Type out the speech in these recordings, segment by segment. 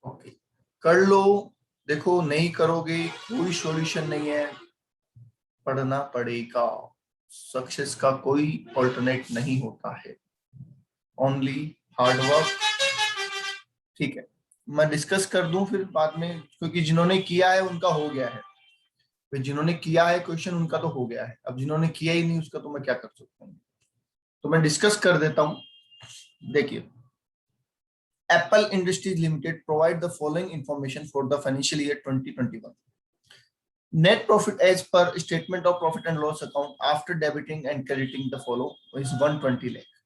Okay, कर लो। देखो, नहीं करोगे कोई सॉल्यूशन नहीं है, पढ़ना पड़ेगा। सक्सेस का कोई ऑल्टरनेट नहीं होता है, ओनली हार्ड वर्क। ठीक है, मैं डिस्कस कर दूं फिर बाद में, क्योंकि जिन्होंने किया है उनका हो गया है। फिर जिन्होंने किया है क्वेश्चन उनका तो हो गया है, अब जिन्होंने किया ही नहीं उसका तो मैं क्या कर सकता हूँ। तो मैं डिस्कस कर देता हूं। देखिए, Apple industries limited provide the following information for the financial year 2021। Net profit as per statement of profit and loss account after debiting and crediting the follow is 120 lakh।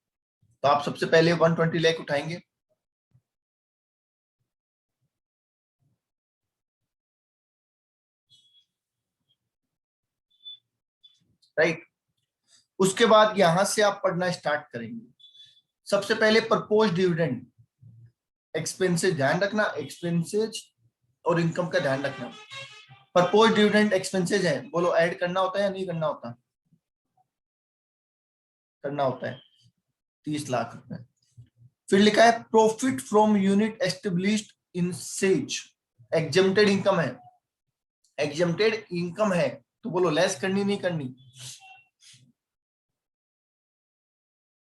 तो आप सबसे पहले 120 लाख उठाएंगे। राइट, उसके बाद यहां से आप पढ़ना स्टार्ट करेंगे। सबसे पहले प्रपोज डिविडेंड एक्सपेंसेस ध्यान रखना, एक्सपेंसेस और इनकम का ध्यान रखना। प्रपोज डिविडेंड एक्सपेंसेस है, बोलो ऐड करना होता है या नहीं करना होता? करना होता है, 30 लाख रुपए। फिर लिखा है profit from unit established in says, exempted income है। एग्जेम्प्टेड इनकम है तो बोलो लेस करनी नहीं करनी?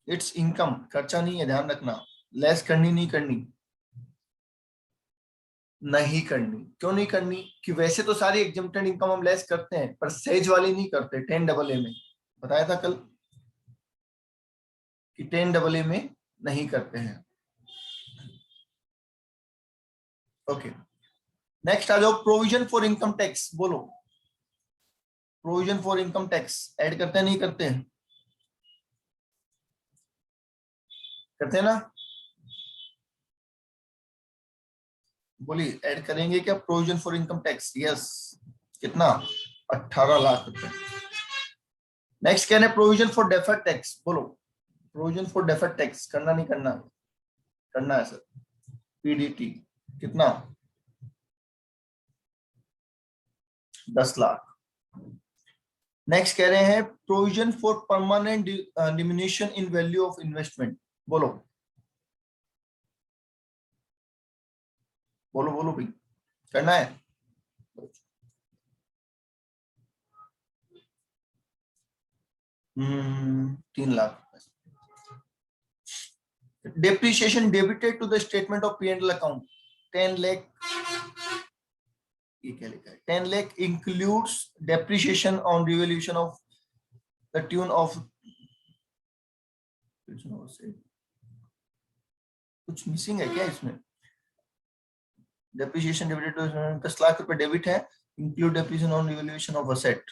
इट्स इनकम, खर्चा नहीं है, ध्यान रखना। लेस करनी नहीं करनी? नहीं करनी। क्यों नहीं करनी? कि वैसे तो सारी एग्जेम्प्टेड इनकम हम लेस करते हैं, पर सेज वाली नहीं करते। 10AA में बताया था कल कि 10AA में नहीं करते हैं। ओके, नेक्स्ट आ जाओ, प्रोविजन फॉर इनकम टैक्स। बोलो provision for income tax add करते हैं नहीं करते हैं? करते हैं ना? बोलिए ऐड करेंगे क्या provision for income tax? Yes. कितना? 18 लाख रुपए। नेक्स्ट क्या है, प्रोविजन फॉर डेफर्ड टैक्स। बोलो प्रोविजन फॉर डेफर्ड टैक्स करना नहीं करना? करना है सर। पीडीटी कितना? 10 लाख। नेक्स्ट कह रहे हैं provision for permanent diminution in value of investment. बोलो बोलो बोलो भाई, करना है? 3 lakh. Depreciation debited to the statement of P&L account 10 lakh. ये क्या लिखा है? 10 lakh includes depreciation on revaluation of the tune of, कुछ मिसिंग है क्या इसमें? डेप्रिसिएशन डेबिटेड टू 10 लाख रुपए डेबिट है, include depreciation on revaluation of asset.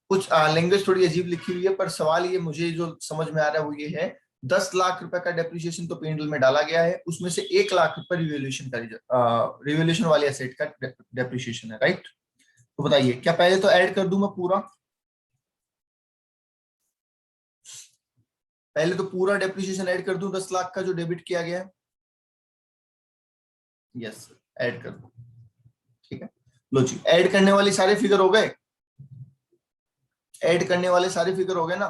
कुछ लैंग्वेज थोड़ी अजीब लिखी हुई है, पर सवाल ये मुझे जो समझ में आ रहा है वो ये है, 10 लाख रुपए का डेप्रिसिएशन तो P&L में डाला गया है, उसमें से 1 लाख रुपए रिवैल्यूएशन का, रिवैल्यूएशन वाले एसेट का डेप्रिसिएशन है। राइट, तो बताइए क्या पहले तो ऐड कर दूं मैं पूरा? पहले तो पूरा डेप्रिसिएशन ऐड कर दूं 10 लाख का जो डेबिट किया गया है? यस, ऐड कर दूं। ठीक है, लो जी, ऐड करने वाले सारे फिगर हो गए। ऐड करने वाले सारे फिगर हो गए ना?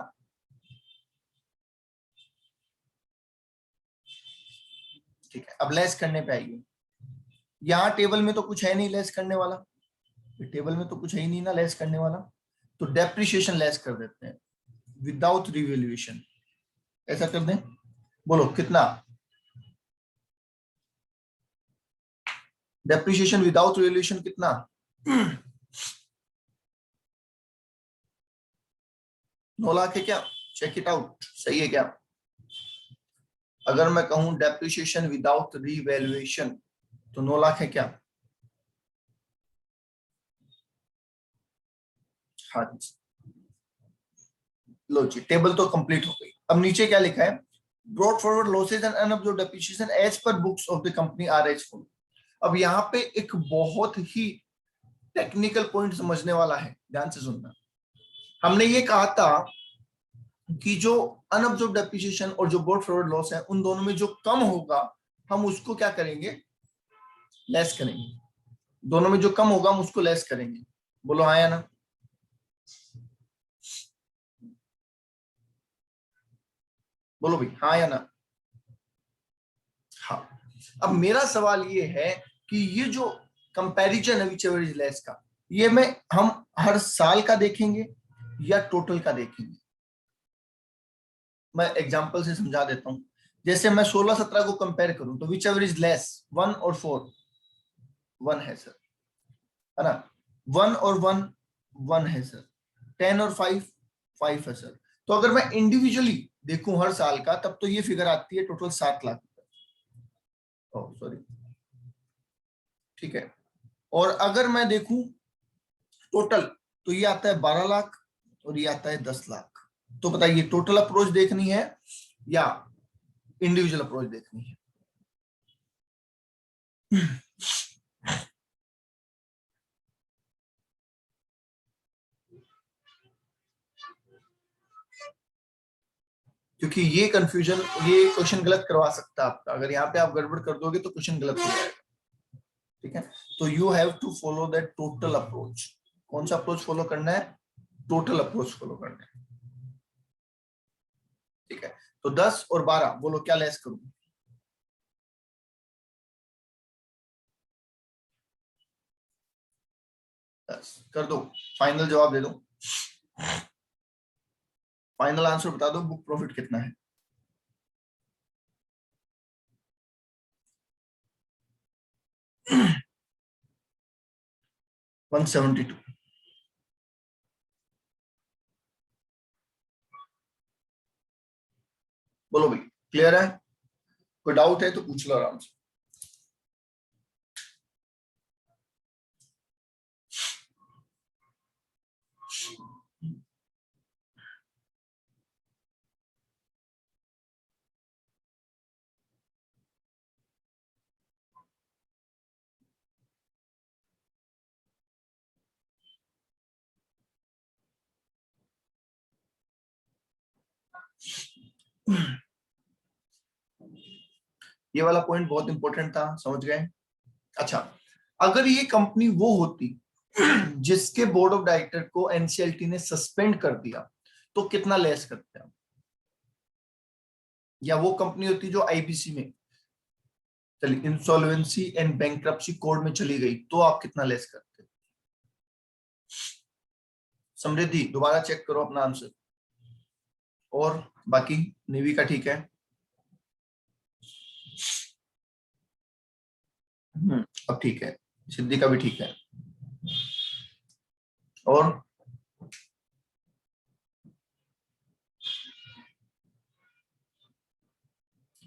ठीक है, अब लेस करने पे आइए। यहाँ टेबल में तो कुछ है नहीं लेस करने वाला, टेबल में तो कुछ है ही नहीं ना लेस करने वाला, तो डेप्रिसिएशन लेस कर देते हैं विदाउट रिवैल्यूएशन। ऐसा कर दें? बोलो कितना? डेप्रिसिएशन विदाउट रिवैल्यूएशन कितना? 9 लाख है क्या? चेक इट आउट, सही है क्या? अगर मैं कहूं डेप्रिसिएशन विदाउट रिवैल्यूएशन तो 9 लाख है क्या? हाँ जी, लो जी, टेबल तो कंप्लीट हो गई। अब नीचे क्या लिखा है, brought forward losses and unabsorbed depreciation as per books of the company are as follow. अब यहाँ पे एक बहुत ही टेक्निकल पॉइंट समझने वाला है, ध्यान से सुनना। हमने ये कहा था कि जो अनअब्जॉर्ब्ड डेप्रिसिएशन और जो ब्रॉट फॉरवर्ड लॉस है, उन दोनों में जो कम होगा हम उसको क्या करेंगे? लेस करेंगे। दोनों में जो कम होगा हम उसको लेस करेंगे। बोलो हाँ या ना? बोलो भाई हाँ या ना? अब मेरा सवाल ये है कि ये जो कंपैरिजन है विच एवर इज लेस का, ये हम हर साल का देखेंगे या टोटल का देखेंगे? मैं एग्जांपल से समझा देता हूं। जैसे मैं 16-17 को कंपेयर करूं तो विच एवर इज लेस, 1 और 4? 1 है सर, है ना? 1 और 1 1 है सर। 10 और 5 5 है सर। तो अगर मैं इंडिविजुअली देखूं हर साल का, तब तो ये फिगर आती है टोटल 7 लाख। ओह सॉरी, ठीक है। और अगर मैं देखूं टोटल, तो ये आता है 12 लाख और ये आता है 10 लाख। तो बताइए टोटल अप्रोच देखनी है या इंडिविजुअल अप्रोच देखनी है? क्योंकि ये कंफ्यूजन, ये क्वेश्चन गलत करवा सकता है आपका। अगर यहाँ पे आप गड़बड़ कर दोगे तो क्वेश्चन गलत हो जाएगा, ठीक है? तो you have to follow that total approach. कौन सा अप्रोच फॉलो करना है? टोटल अप्रोच फॉलो करना है, ठीक है? तो 10 और 12 बोलो क्या लेस करूं? 10 कर दो, फाइनल जवाब दे दो, फाइनल आंसर बता दो, बुक प्रॉफिट कितना है? 172। बोलो भाई, क्लियर है? कोई डाउट है तो पूछ लो आराम से। ये वाला पॉइंट बहुत इंपॉर्टेंट था, समझ गए? अच्छा, अगर ये कंपनी वो होती जिसके बोर्ड ऑफ डायरेक्टर को एनसीएलटी ने सस्पेंड कर दिया, तो कितना लेस करते हैं? या वो कंपनी होती जो आईबीसी में चली, इंसॉल्वेंसी एंड बैंक्रप्सी कोड में चली गई, तो आप कितना लेस करते? समृद्धि दोबारा चेक करो अपना आंसर। और बाकी नेवी का ठीक है? अब ठीक है, सिद्धि का भी ठीक है। और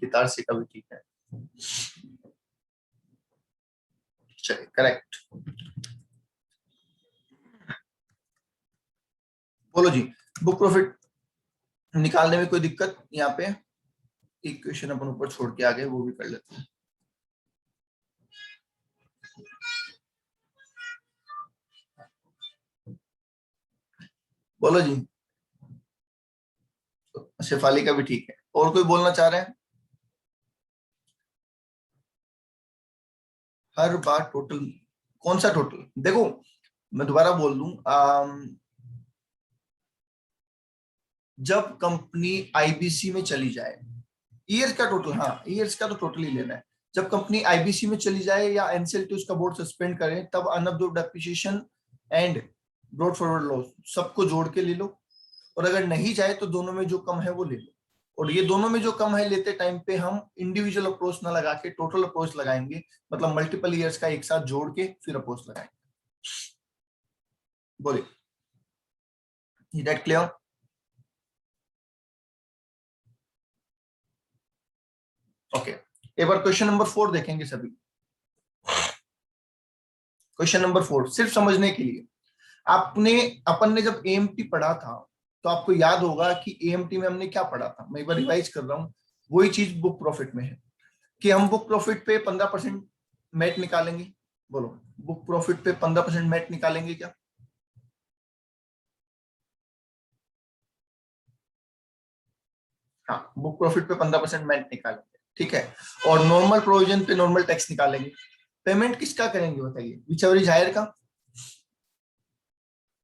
हितारसी का भी ठीक है। चलिए करेक्ट। बोलो जी, बुक प्रॉफिट निकालने में कोई दिक्कत? यहाँ पे एक क्वेश्चन अपन ऊपर छोड़ के आगे, वो भी कर लेते हैं। बोलो जी, शेफाली का भी ठीक है। और कोई बोलना चाह रहे हैं? हर बार टोटल? कौन सा टोटल? देखो मैं दोबारा बोल दूं, जब कंपनी आईबीसी में चली जाए, ईयर्स का टोटल, हाँ ईयर्स का तो टोटल ही लेना है। जब कंपनी आईबीसी में चली जाए या एनसीएलटी उसका बोर्ड सस्पेंड करे, तब unabsorbed depreciation and brought forward loss सबको जोड़ के ले लो। और अगर नहीं जाए तो दोनों में जो कम है वो ले लो। और ये दोनों में जो कम है लेते टाइम पे हम इंडिविजुअल अप्रोच ना लगा के टोटल अप्रोच लगाएंगे, मतलब मल्टीपल ईयर्स का एक साथ जोड़ के फिर अप्रोच लगाएंगे। बोले, दैट क्लियर? ओके, एक बार क्वेश्चन नंबर 4 देखेंगे सभी। क्वेश्चन नंबर 4 सिर्फ समझने के लिए, आपने अपन ने जब एएमटी पढ़ा था तो आपको याद होगा कि एएमटी में हमने क्या पढ़ा था। मैं एक बार रिवाइज कर रहा हूँ, वही चीज बुक प्रॉफिट में है कि हम बुक प्रॉफिट पे 15% मैट निकालेंगे। बोलो, बुक प्रॉफिट पे 15% मैट निकालेंगे क्या? हाँ, बुक प्रॉफिट पे 15% मैट निकालेंगे, ठीक है। और नॉर्मल प्रोविजन पे नॉर्मल टैक्स निकालेंगे। पेमेंट किसका करेंगे बताइए? विच एवर इज हायर का?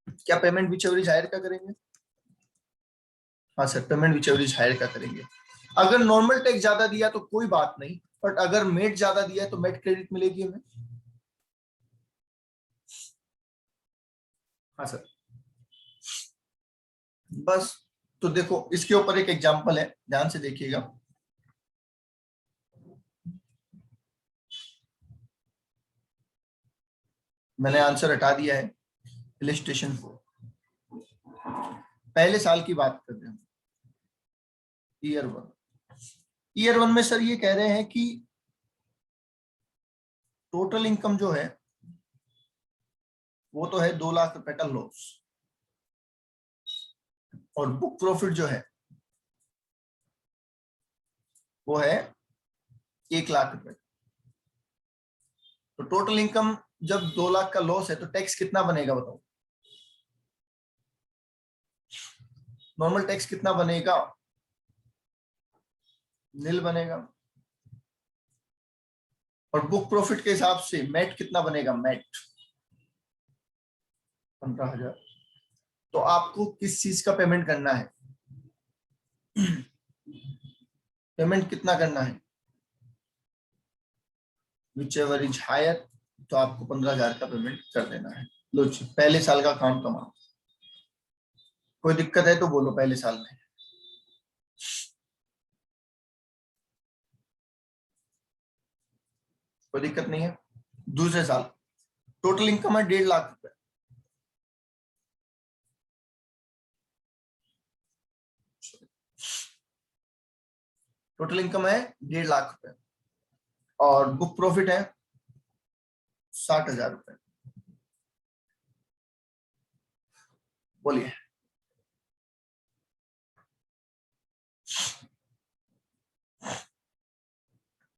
क्या payment whichever is higher का करेंगे? हाँ sir, payment whichever is higher का करेंगे। अगर नॉर्मल टैक्स ज्यादा दिया तो कोई बात नहीं, बट अगर मेट ज्यादा दिया है तो मेट क्रेडिट मिलेगी हमें। हाँ सर। बस, तो देखो इसके ऊपर एक एग्जांपल है, ध्यान से देखिएगा। मैंने आंसर हटा दिया है इलिस्ट्रेशन को। पहले साल की बात कर रहे हैं, ईयर वन। ईयर वन में सर ये कह रहे हैं कि टोटल इनकम जो है वो तो है 2 लाख रुपए का लॉस, और बुक प्रॉफिट जो है वो है 1 लाख रुपए। तो टोटल इनकम जब 2 लाख का लॉस है तो टैक्स कितना बनेगा बताओ? नॉर्मल टैक्स कितना बनेगा? नील बनेगा। और बुक प्रॉफिट के हिसाब से मैट कितना बनेगा? मैट 15,000। तो आपको किस चीज का पेमेंट करना है? पेमेंट कितना करना है? विच एवर इज हायर, तो आपको 15,000 का पेमेंट कर देना है। लो जी, पहले साल का काम कमाओ। कोई दिक्कत है तो बोलो पहले साल में। कोई दिक्कत नहीं है। दूसरे साल टोटल इनकम है 1.5 लाख रुपए। टोटल इनकम है 1.5 लाख रुपए और बुक प्रॉफिट है 60,000 रुपए। बोलिए।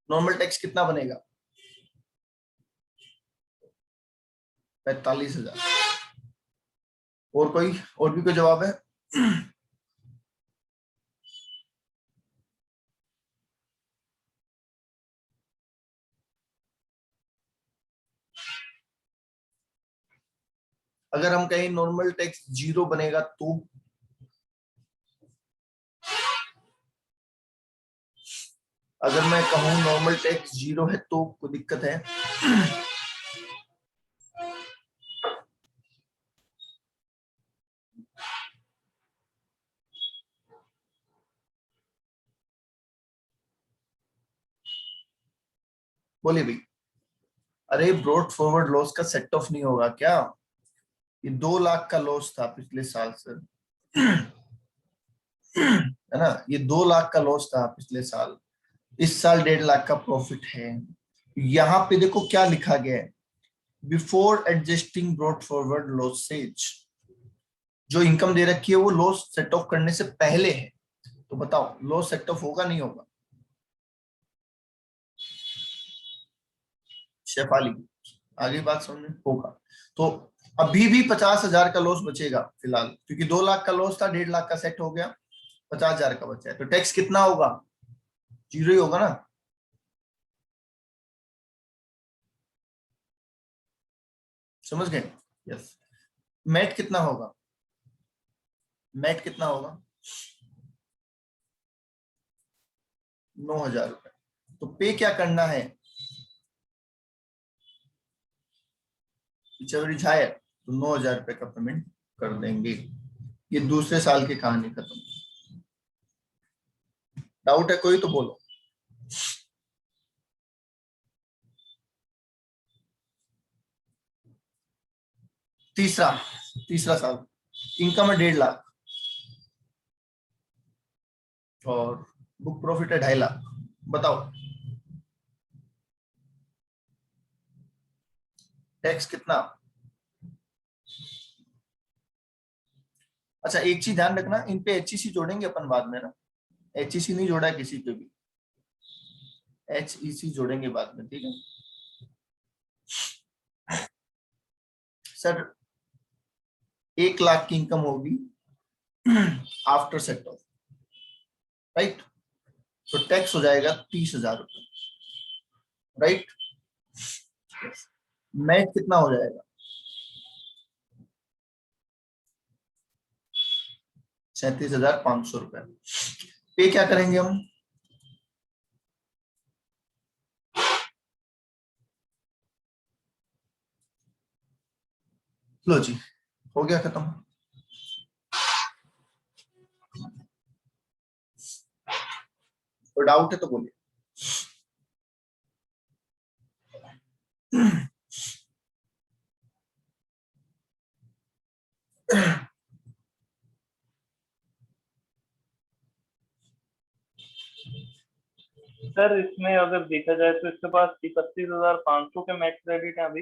नॉर्मल टैक्स कितना बनेगा? 45,000। और कोई, और भी कोई जवाब है? अगर हम कहीं नॉर्मल टैक्स 0 बनेगा तो? अगर मैं कहूं नॉर्मल टैक्स 0 है तो कोई दिक्कत है? बोलिए भाई। अरे ब्रॉड फॉरवर्ड लॉस का सेट ऑफ नहीं होगा क्या? ये 2 लाख का लॉस था पिछले साल सर, है ना? ये 2 लाख का लॉस था पिछले साल। इस साल 1.5 लाख का प्रॉफिट है। यहाँ पे देखो क्या लिखा गया है, before adjusting brought forward losses. जो इनकम दे रखी है वो लॉस सेट ऑफ करने से पहले है। तो बताओ लॉस सेट ऑफ होगा नहीं होगा? शेफाली, आगे बात समझ में होगा। तो अभी भी 50,000 का लॉस बचेगा फिलहाल, क्योंकि 2 लाख का लॉस था, 1.5 लाख का सेट हो गया, 50,000 का बचा है। तो टैक्स कितना होगा? 0 ही होगा ना? समझ गए? यस। मैट कितना होगा? मैट कितना होगा? 9,000 रुपए। तो पे क्या करना है? रिच हायर, तो 9,000 रुपए का पेमेंट कर देंगे। ये दूसरे साल की कहानी खत्म। डाउट है कोई तो बोलो। तीसरा, तीसरा साल इनकम है 1.5 लाख और बुक प्रॉफिट है 2.5 लाख। बताओ टैक्स कितना? अच्छा एक चीज ध्यान रखना, इन पे HEC जोड़ेंगे अपन बाद में ना। HEC नहीं जोड़ा है किसी पे भी, HEC जोड़ेंगे बाद में, ठीक है सर? 1 लाख की इनकम होगी आफ्टर सेट ऑफ, राइट? तो टैक्स हो जाएगा 30,000 रुपए, राइट? मैट कितना हो जाएगा? 37,500 रुपए। पे क्या करेंगे हम? लो जी, हो गया खत्म। कोई डाउट है तो बोलिए। सर इसमें अगर देखा जाए तो इसके पास 31,500 के मैक्स क्रेडिट है अभी,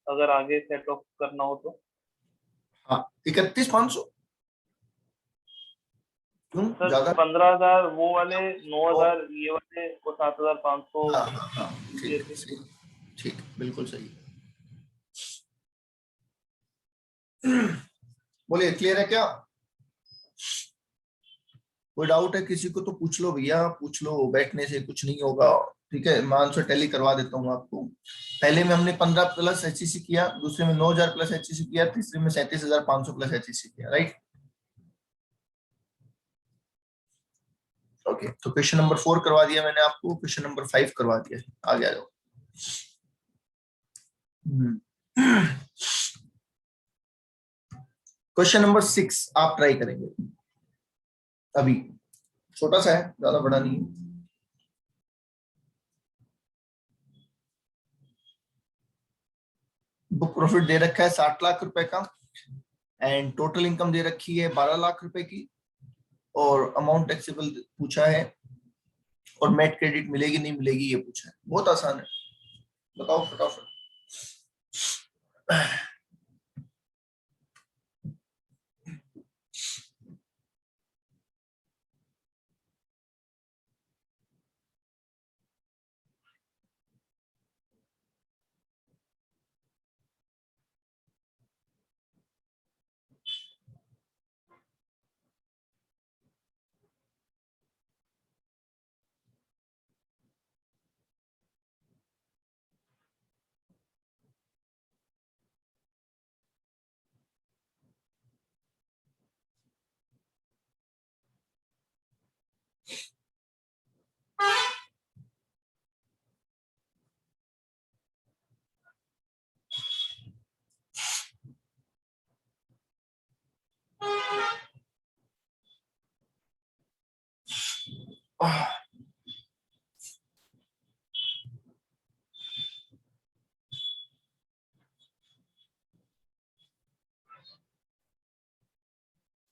अगर आगे सेट ऑफ करना हो तो। हाँ, 31,500 क्यों सर ज्यादा? 15,000 वो वाले, ओ, 9,000 ये वाले, और 7,500 हाँ हाँ हाँ, ठीक है, जैसे। सही, ठीक, बिल्कुल सही। बोलिए, क्लियर है क्या? कोई डाउट है किसी को तो पूछ लो भैया, पूछ लो, बैठने से कुछ नहीं होगा। ठीक है, मैं आंसर टैली करवा देता हूँ आपको। पहले में हमने 15 प्लस एचईसी किया, दूसरे में 9,000 प्लस एचईसी किया, तीसरे में 37,500 प्लस एचईसी किया, राइट? ओके, तो क्वेश्चन नंबर 4 करवा दिया मैंने आपको, क्वेश्चन नंबर 5 करवा दिया। आगे आ जाओ। क्वेश्चन नंबर 6 आप ट्राई करेंगे अभी, छोटा सा है, ज्यादा बड़ा नहीं है। बुक प्रॉफिट दे रखा है 60 लाख रुपए का, एंड टोटल इनकम दे रखी है 12 लाख रुपए की, और अमाउंट टैक्सेबल पूछा है, और नेट क्रेडिट मिलेगी नहीं मिलेगी ये पूछा है। बहुत आसान है, बताओ फटाफट।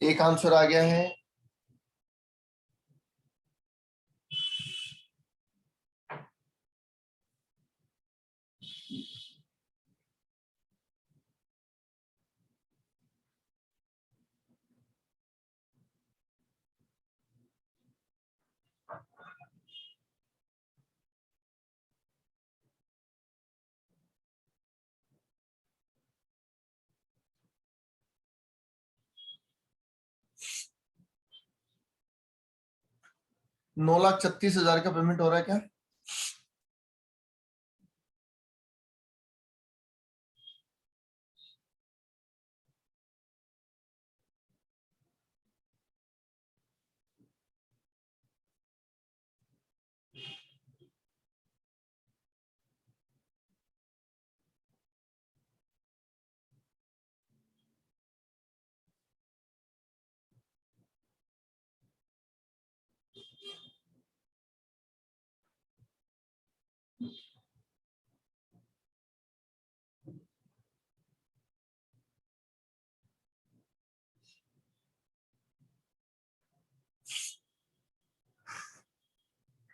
एक आंसर आ गया है। नौ लाख 36,000 का पेमेंट हो रहा है क्या?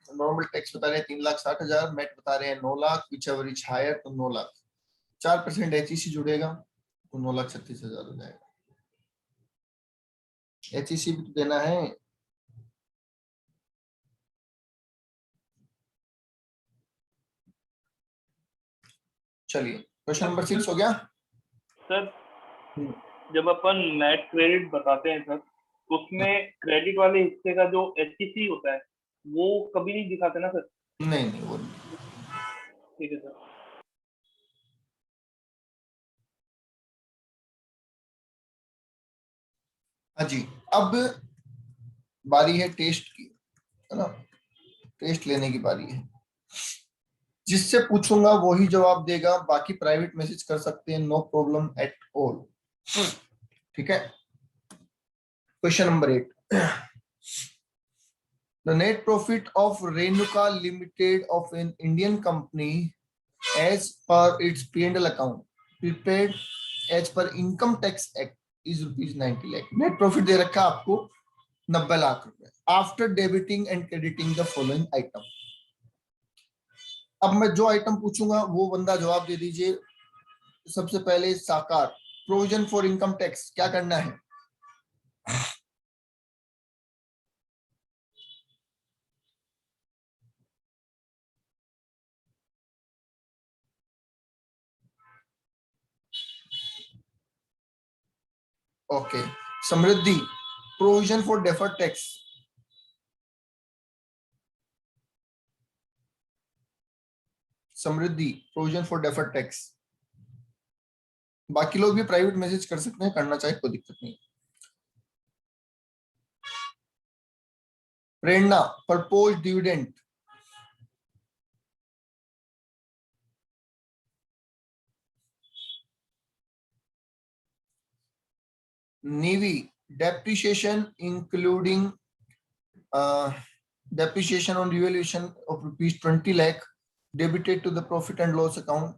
नॉर्मल टैक्स बता रहे हैं 3,60,000, नेट बता रहे हैं 9 lakh, whichever is higher तो 9 लाख। 4% एचईसी जुड़ेगा तो 9,36,000 हो जाएगा। एचईसी भी तो देना है। चलिए, क्वेश्चन नंबर 6 हो गया। सर जब अपन नेट क्रेडिट बताते हैं सर, उसमें क्रेडिट वाले हिस्से का जो एचटीसी होता है वो कभी नहीं दिखाते ना सर? नहीं नहीं, वो नहीं। ठीक है सर। हाँ जी, अब बारी है टेस्ट की, है ना? टेस्ट लेने की बारी है। जिससे पूछूंगा वही जवाब देगा, बाकी प्राइवेट मैसेज कर सकते हैं, नो प्रॉब्लम एट ऑल। ठीक है। Question number 8, the net profit of Renuka limited of an Indian company as per its P&L account prepared as per income tax act is ₹90 lakh. Net profit दे रखा है आपको 90 लाख रुपए, after debiting and crediting the following item. अब मैं जो item पूछूंगा वो बंदा जवाब दे दीजिए। सबसे पहले साकार, प्रोविजन फॉर इनकम टैक्स, क्या करना है? Okay. Samriddhi, provision for deferred tax. Samriddhi, provision for deferred tax. बाकी लोग भी प्राइवेट मैसेज कर सकते हैं, करना चाहे कोई दिक्कत नहीं। Prerna, propose dividend. नीवी, depreciation including depreciation on revaluation of ₹20 lakh debited to the profit and loss account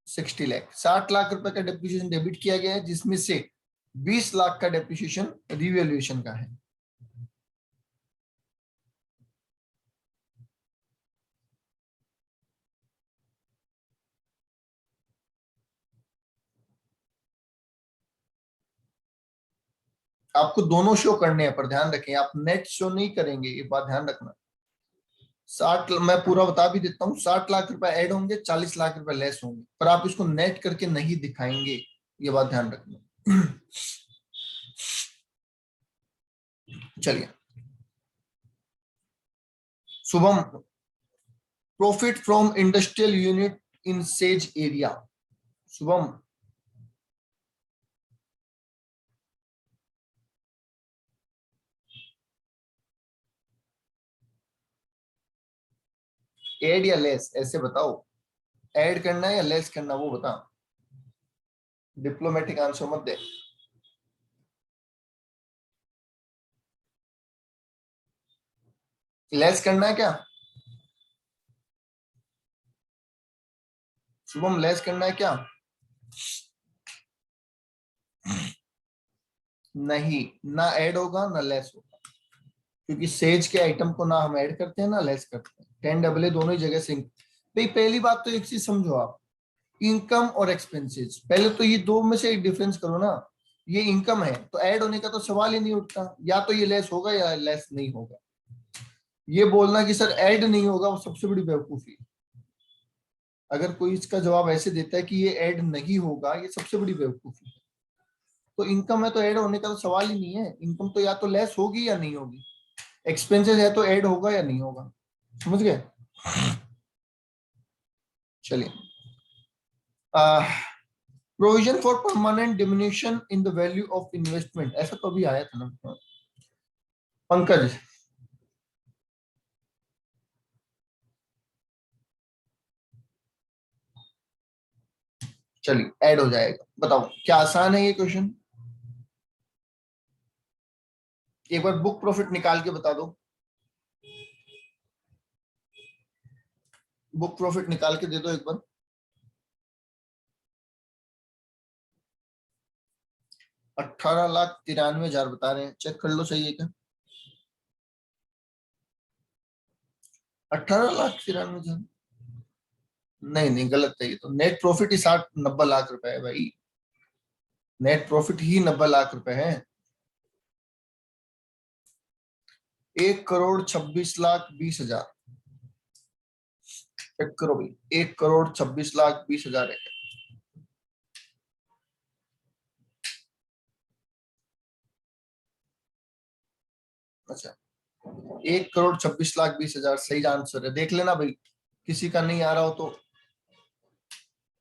60 lakh. 60 lakh रुपए का डेप्रिसिएशन डेबिट किया गया है, जिसमें से 20 लाख का डेप्रिसिएशन रिवैल्यूएशन का है। आपको दोनों शो करने हैं, पर ध्यान रखें आप नेट शो नहीं करेंगे, ये बात ध्यान रखना। 60, मैं पूरा बता भी देता हूँ, 60 लाख रुपए ऐड होंगे, 40 लाख रुपए लेस होंगे, पर आप इसको नेट करके नहीं दिखाएंगे, ये बात ध्यान रखना। चलिए, Shubham, profit from industrial unit in SEZ area. Shubham, add या लेस, ऐसे बताओ, ऐड करना है या लेस करना, वो बता। डिप्लोमेटिक आंसर मत दे। लेस करना है क्या शुभम? लेस करना है क्या? नहीं, ना ऐड होगा ना लेस होगा, क्योंकि सेज के आइटम को ना हम ऐड करते हैं ना लेस करते हैं। 10 दोनों ही जगह सिंक। भाई पहली बात तो एक चीज समझो आप, इनकम और एक्सपेंसेस, पहले तो ये दो में से एक डिफरेंस करो ना। ये इनकम है तो ऐड होने का तो सवाल ही नहीं उठता, या तो ये लेस होगा या लेस नहीं होगा। ये बोलना कि सर ऐड नहीं होगा, वो सबसे बड़ी बेवकूफी है। अगर कोई इसका जवाब ऐसे देता है कि ये ऐड नहीं होगा, ये सबसे बड़ी बेवकूफी है। तो इनकम है तो ऐड होने का तो सवाल ही नहीं है, इनकम तो या तो लेस होगी या नहीं होगी, एक्सपेंसेस है तो ऐड होगा या नहीं होगा। समझ गए? चलिए, provision for permanent diminution in the value of investment, ऐसा तो अभी आया था ना पंकज। चलिए, ऐड हो जाएगा, बताओ क्या आसान है ये क्वेश्चन? एक बार बुक प्रॉफिट निकाल के बता दो, बुक प्रॉफिट निकाल के दे दो एक बार। 18,93,000 बता रहे हैं, चेक कर लो सही है क्या? 18,93,000? नहीं नहीं, गलत है ये तो। नेट प्रॉफिट ही 60-90 लाख रुपए है भाई, नेट प्रॉफिट ही 90 लाख रुपए है। 1,26,20,000। चेक करो भाई, 1,26,20,000 है। अच्छा, 1,26,20,000 सही आंसर है, देख लेना भाई, किसी का नहीं आ रहा हो तो।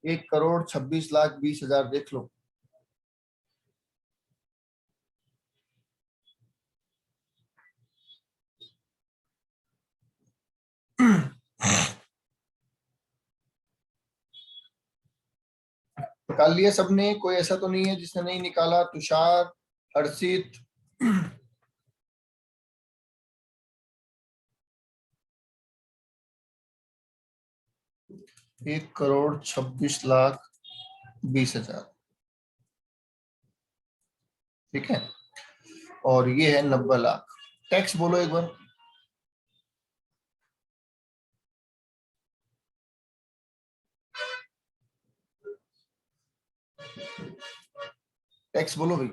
1,26,20,000 देख लो। निकाल लिया सबने? कोई ऐसा तो नहीं है जिसने नहीं निकाला? तुषार, हर्षित, 1,26,20,20,000, ठीक है। और ये है 90 लाख। टैक्स बोलो एक बार। टैक्स बोलो भाई।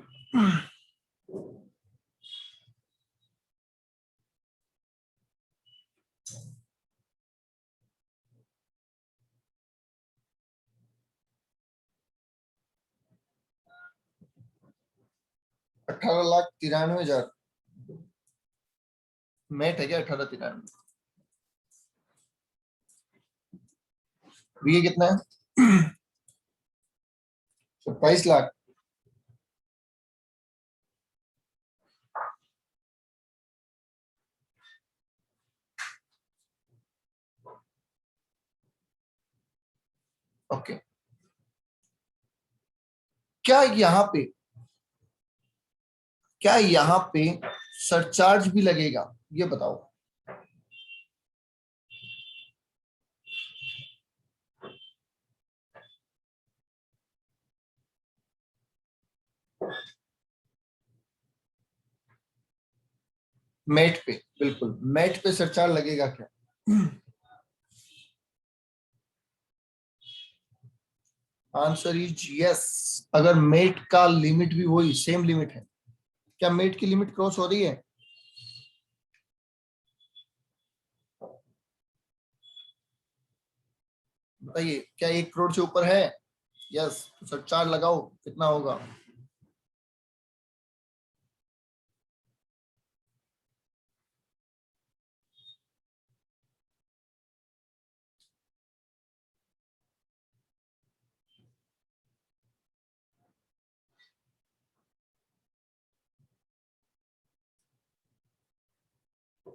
18,93,000। मेट है क्या 18,93? ये कितना है? 27 लाख। ओके, क्या यहाँ पे सरचार्ज भी लगेगा? ये बताओ। मेट पे, बिल्कुल मेट पे सरचार्ज लगेगा क्या? Answer is yes. अगर मेट का लिमिट भी वही सेम लिमिट है। क्या मेट की लिमिट क्रॉस हो रही है? बताइए, क्या 1 करोड़ से ऊपर है? यस, तो सरचार्ज लगाओ, कितना होगा?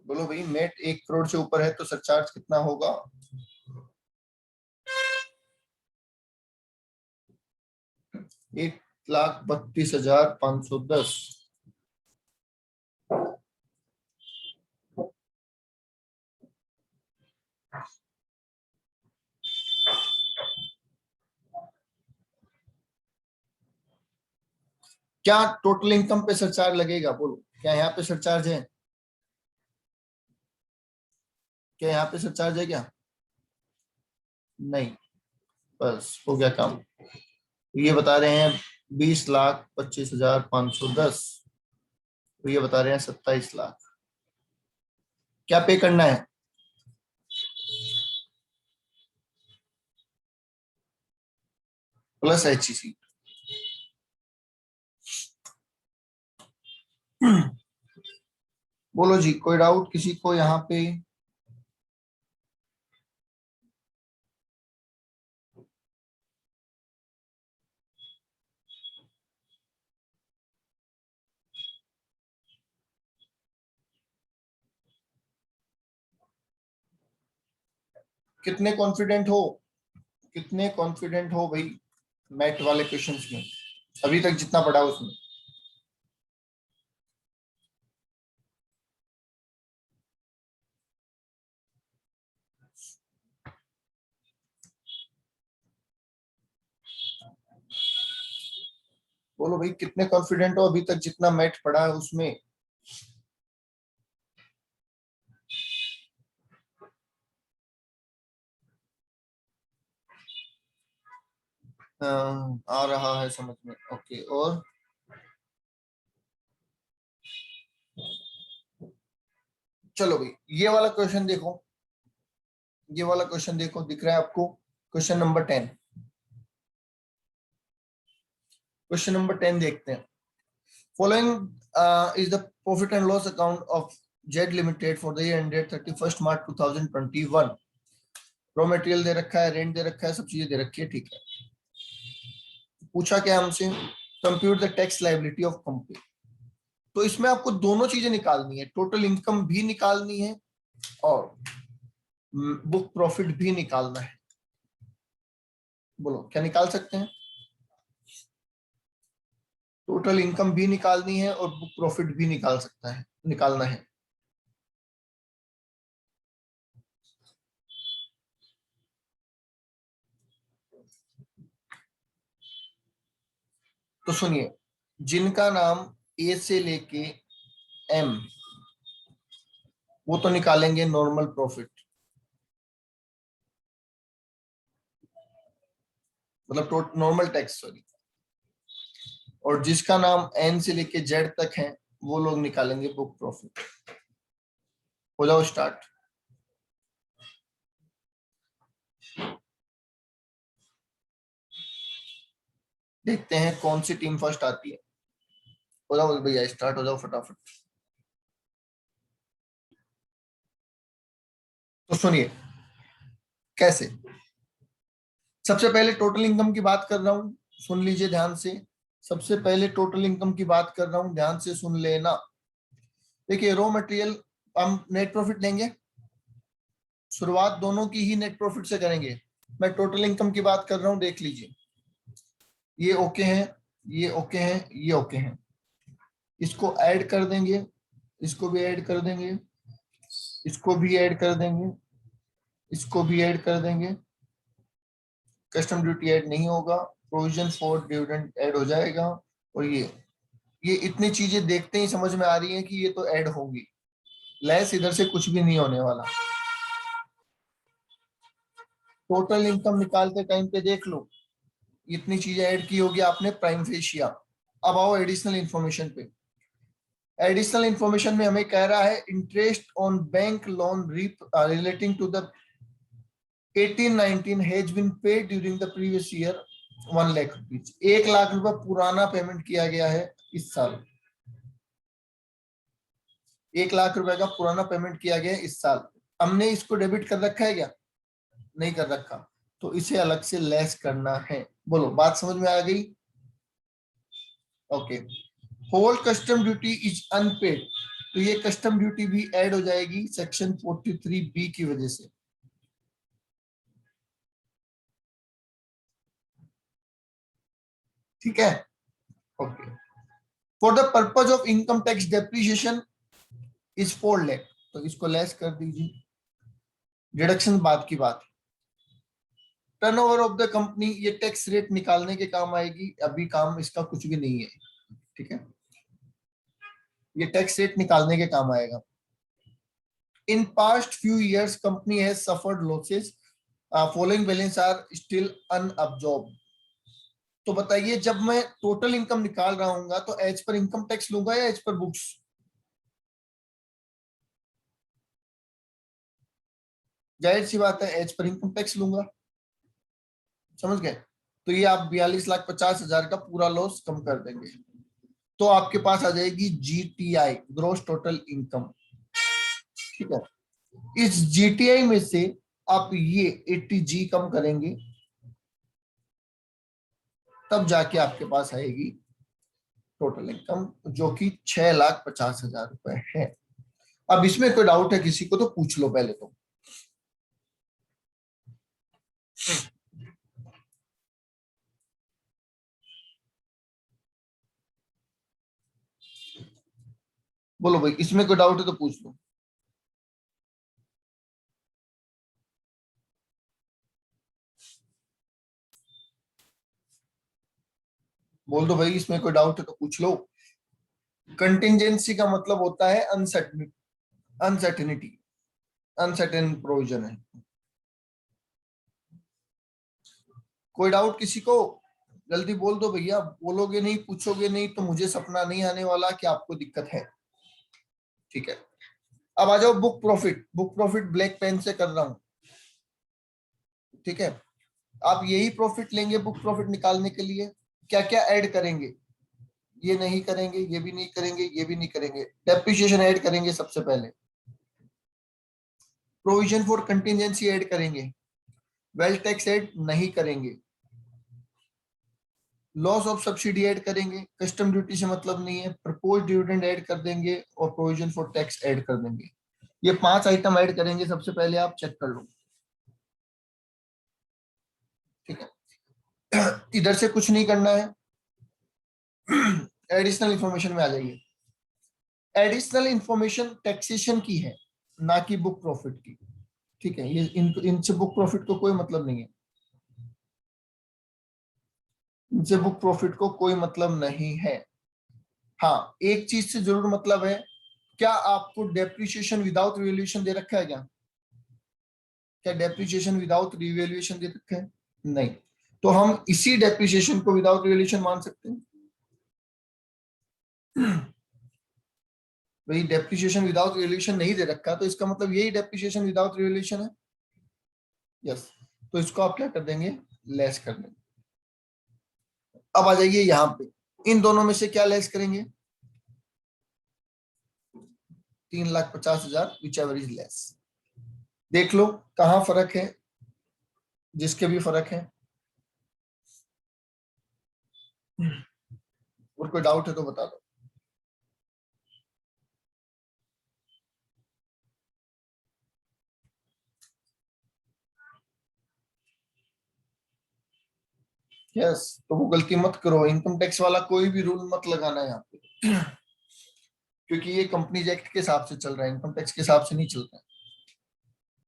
बोलो भाई, मेट 1 करोड़ से ऊपर है तो सरचार्ज कितना होगा? 1,32,510। क्या टोटल इनकम पे सरचार्ज लगेगा? बोलो, क्या यहाँ पे सरचार्ज है? क्या यहाँ पे सरचार्ज है क्या? नहीं। बस हो गया काम। ये बता रहे हैं 20,25,510, तो ये बता रहे हैं 27 लाख। क्या पे करना है? Plus HEC। बोलो जी, कोई डाउट किसी को यहाँ पे? कितने कॉन्फिडेंट हो? कितने कॉन्फिडेंट हो भाई मैथ वाले क्वेश्चंस में, अभी तक जितना पढ़ा उसमें? बोलो भाई, कितने कॉन्फिडेंट हो अभी तक जितना मैथ पढ़ा है उसमें? आ रहा है समझ में। ओके, और चलो भाई, ये वाला क्वेश्चन देखो। ये वाला क्वेश्चन देखो, दिख रहा है आपको? Question number 10। क्वेश्चन नंबर 10 देखते हैं। Following is the profit and loss account of Z limited for the year ended 31 March 2021। Raw material दे रखा है, रेंट दे रखा है, सब चीजें दे रखी है, ठीक है। पूछा क्या हमसे? Compute the tax liability of company. तो इसमें आपको दोनों चीजें निकालनी है, टोटल इनकम भी निकालनी है और बुक प्रॉफिट भी निकालना है। बोलो, क्या निकाल सकते हैं? टोटल इनकम भी निकालनी है और बुक प्रॉफिट भी निकालना है। तो सुनिए, जिनका नाम ए से लेके एम, वो तो निकालेंगे नॉर्मल प्रॉफिट, मतलब नॉर्मल टैक्स, सॉरी। और जिसका नाम एन से लेके जेड तक है, वो लोग निकालेंगे बुक प्रॉफिट। हो जाओ स्टार्ट। देखते हैं कौन सी टीम फर्स्ट आती है। हो जाओ भैया, स्टार्ट हो जाओ फटाफट। तो सुनिए कैसे। सबसे पहले टोटल इनकम की बात कर रहा हूं, सुन लीजिए ध्यान से। सबसे पहले टोटल इनकम की बात कर रहा हूं, ध्यान से सुन लेना। देखिए रॉ मटेरियल हम नेट प्रॉफिट लेंगे, शुरुआत दोनों की ही नेट प्रॉफिट से करेंगे। मैं टोटल इनकम की बात कर रहा हूं, देख लीजिए। ये ओके हैं, ये ओके हैं, ये ओके हैं। इसको ऐड कर देंगे, इसको भी ऐड कर देंगे, इसको भी ऐड कर देंगे, इसको भी ऐड कर देंगे। कस्टम ड्यूटी ऐड नहीं होगा, प्रोविजन फॉर डिविडेंड ऐड हो जाएगा। और ये इतनी चीजें देखते ही समझ में आ रही है कि ये तो ऐड होंगी। लेस इधर से कुछ भी नहीं होने वाला। टोटल इनकम निकालते टाइम पे देख लो, इतनी चीजें ऐड की होगी आपने प्राइम फेशिया। अब आओ एडिशनल इंफॉर्मेशन पे। एडिशनल इंफॉर्मेशन में हमें कह रहा है interest on bank loan relating to the 18-19 has been paid during the previous year 1 lakh rupees. 1 lakh रुपए पुराना पेमेंट किया गया है इस साल। 1 लाख रुपए का पुराना पेमेंट किया गया है इस साल। हमने इसको डेबिट कर रखा है क्या? नहीं कर रखा, तो इसे अलग से लेस करना है। बोलो बात समझ में आ गई? Okay. Whole custom duty is unpaid, तो ये कस्टम ड्यूटी भी ऐड हो जाएगी सेक्शन 43B की वजह से। ठीक है, okay. For the purpose of income tax depreciation is 4 lakh, तो इसको लेस कर दीजिए। डिडक्शन बाद की बात। टर्नओवर ऑफ द कंपनी, ये टैक्स रेट निकालने के काम आएगी, अभी काम इसका कुछ भी नहीं है। ठीक है, ये टैक्स रेट निकालने के काम आएगा। In past few years company has suffered losses, following balance are still unabsorb. तो बताइए, जब मैं टोटल इनकम निकाल रहा हूँ तो एज पर इनकम टैक्स लूंगा या एज पर बुक्स? जाहिर सी बात है एज पर इनकम टैक्स लूंगा। समझ गए? तो ये आप 42,50,000 का पूरा लॉस कम कर देंगे, तो आपके पास आ जाएगी GTI, ग्रोस टोटल इनकम। ठीक है, इस GTI में से आप ये 80G कम करेंगे, तब जाके आपके पास आएगी टोटल इनकम, जो कि 6,50,000 रुपए है। अब इसमें कोई डाउट है किसी को तो पूछ लो पहले तो। बोलो भाई, इसमें कोई डाउट है तो पूछ लो। बोल दो भाई, इसमें कोई डाउट है तो पूछ लो। कंटिजेंसी का मतलब होता है अनसर्टेनिटी, अनसर्टेन प्रोविजन है। कोई डाउट किसी को? जल्दी बोल दो भैया, बोलोगे नहीं, पूछोगे नहीं तो मुझे सपना नहीं आने वाला कि आपको दिक्कत है। ठीक है, अब आ जाओ book profit. Book profit black pen से कर रहा हूं। ठीक है, आप यही प्रॉफिट लेंगे बुक प्रॉफिट निकालने के लिए। क्या क्या ऐड करेंगे? ये नहीं करेंगे, ये भी नहीं करेंगे, ये भी नहीं करेंगे। डेप्रिसिएशन ऐड करेंगे सबसे पहले, प्रोविजन फॉर कंटिजेंसी ऐड करेंगे, वेल्थ टैक्स ऐड नहीं करेंगे, लॉस ऑफ सब्सिडी ऐड करेंगे, कस्टम ड्यूटी से मतलब नहीं है, प्रपोज डिविडेंड ऐड कर देंगे और प्रोविजन फॉर टैक्स ऐड कर देंगे। ये 5 आइटम ऐड करेंगे सबसे पहले, आप चेक कर लो। ठीक है, इधर से कुछ नहीं करना है। एडिशनल इंफॉर्मेशन में आ जाइए। एडिशनल इंफॉर्मेशन टैक्सेशन की है, ना कि बुक प्रॉफिट की। ठीक है, ये इनसे बुक प्रॉफिट को कोई मतलब नहीं है, इनसे बुक प्रॉफिट को कोई मतलब नहीं है। हाँ, एक चीज से जरूर मतलब है। क्या आपको डेप्रिसिएशन विदाउट रिवैल्यूएशन दे रखा है क्या? क्या डेप्रिसिएशन विदाउट रिवैल्यूएशन दे रखा है? नहीं। तो हम इसी डेप्रिसिएशन को विदाउट रिवैल्यूएशन मान सकते हैं। भाई डेप्रिसिएशन विदाउट रिवैल्यूएशन नहीं दे रखा, तो इसका मतलब यही डेप्रिसिएशन विदाउट रिवैल्यूएशन है। यस, तो इसको आप क्या कर देंगे? लेस कर देंगे। अब आ जाइए यहां पे, इन दोनों में से क्या लेस करेंगे? 3,50,000, विच एवर इज लेस। देख लो कहां फर्क है, जिसके भी फर्क है। और कोई डाउट है तो बता दो। यस, तो वो गलती मत करो, इनकम टैक्स वाला कोई भी रूल मत लगाना यहाँ पे, क्योंकि ये कंपनीज एक्ट के हिसाब से चल रहा है, इनकम टैक्स के हिसाब से नहीं चलता है।